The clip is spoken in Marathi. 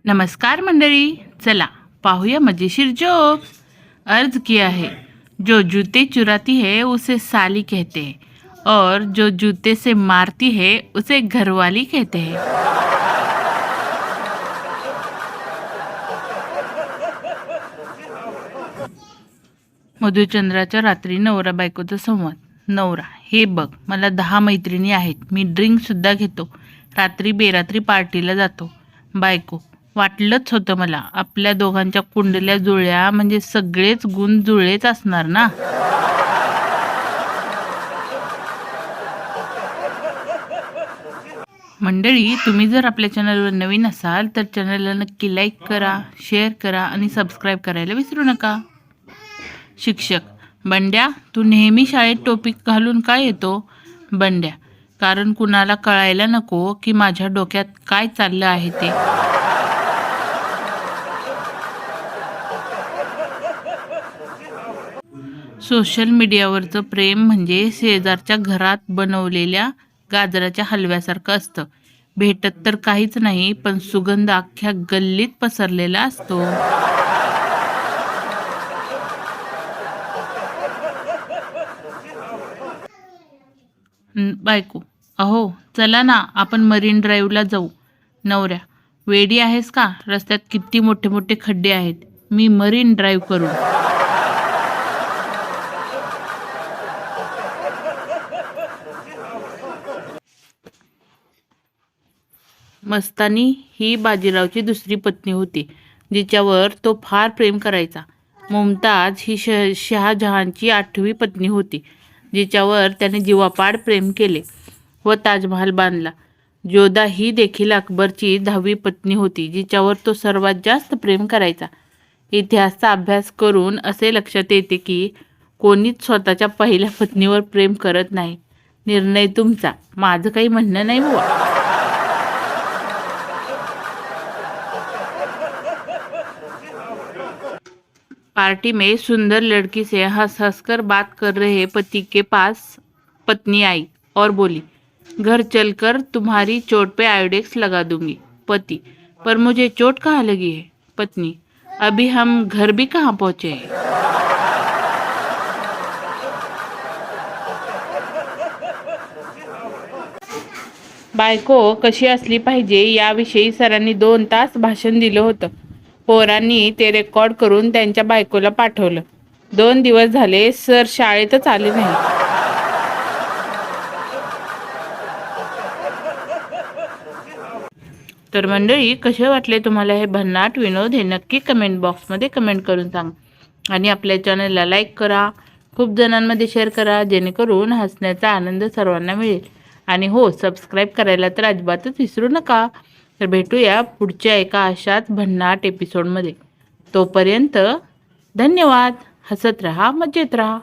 नमस्कार मंडळी, चला पाहूया मजेशीर जोक। अर्ज किया है, जो जूते चुराती है उसे साली कहते हैं और जो जूते से मारती है उसे घरवाली कहते हैं। मधुचंद्राच्या रात्री नवरा बायकोचा संवाद। नवरा: हे बघ, मला 10 मैत्रिणी आहेत, मी ड्रिंक सुद्धा घेतो, रात्री बेरात्री पार्टीला जातो। बायको: वाटलंच होतं मला, आपल्या दोघांच्या कुंडल्या जुळल्या म्हणजे सगळेच गुण जुळलेच असणार ना। मंडळी, तुम्ही जर आपल्या चॅनलवर नवीन असाल तर चॅनलला नक्की लाईक करा, शेअर करा आणि सबस्क्राईब करायला विसरू नका। शिक्षक: बंड्या, तू नेहमी शाळेत टोपी घालून का येतो? बंड्या: कारण कुणाला कळायला नको की माझ्या डोक्यात काय चाललं आहे ते। सोशल मीडियावरचं प्रेम म्हणजे शेजारच्या घरात बनवलेल्या गाजराच्या हलव्यासारखं असतं। भेटत तर काहीच नाही, पण सुगंध अख्ख्या गल्लीत पसरलेला असतो। बायको: अहो चला ना, आपण मरीन ड्राईव्हला जाऊ। नवऱ्या: वेडी आहेस का? रस्त्यात किती मोठे मोठे खड्डे आहेत, मी मरीन ड्राईव्ह करू? मस्तानी ही बाजीरावची दुसरी पत्नी होती, जिच्यावर तो फार प्रेम करायचा। मुमताज ही शहाजहानची 8वी पत्नी होती, जिच्यावर त्याने जीवापाड प्रेम केले व ताजमहाल बांधला। जोधा ही देखील अकबरची 10वी पत्नी होती, जिच्यावर तो सर्वात जास्त प्रेम करायचा। इतिहासाचा अभ्यास करून असे लक्षात येते की कोणीच स्वतःच्या पहिल्या पत्नीवर प्रेम करत नाही। निर्णय तुमचा, माझं काही म्हणणं नाही बुवा। पार्टी में सुंदर लड़की से हंस हंस कर बात कर रहे पति के पास पत्नी आई और बोली, घर चलकर तुम्हारी चोट पे आयोडेक्स लगा दूंगी। पति: पर मुझे चोट कहाँ लगी है? पत्नी: अभी हम घर भी कहाँ पहुँचे हैं। बायको कशी असली पाहिजे याविषयी सरांनी 2 तास भाषण दिलं होतं। पोरांनी ते रेकॉर्ड करून त्यांच्या बायकोला पाठवलं। 2 दिवस झाले सर शाळेतच आले नाही। तर मंडळी, कसे वाटले तुम्हाला हे भन्नाट विनोद? हे नक्की कमेंट बॉक्समध्ये कमेंट करून सांगा आणि आपल्या चॅनलला लाईक करा, खूप जणांमध्ये शेअर करा, जेणेकरून हसण्याचा आनंद सर्वांना मिळेल। आणि हो, सबस्क्राईब करायला तर अजिबातच विसरू नका। तर भेटूया पुढच्या एका अशाच भन्नाट एपिसोडमध्ये। तोपर्यंत धन्यवाद। हसत रहा, मजेत रहा।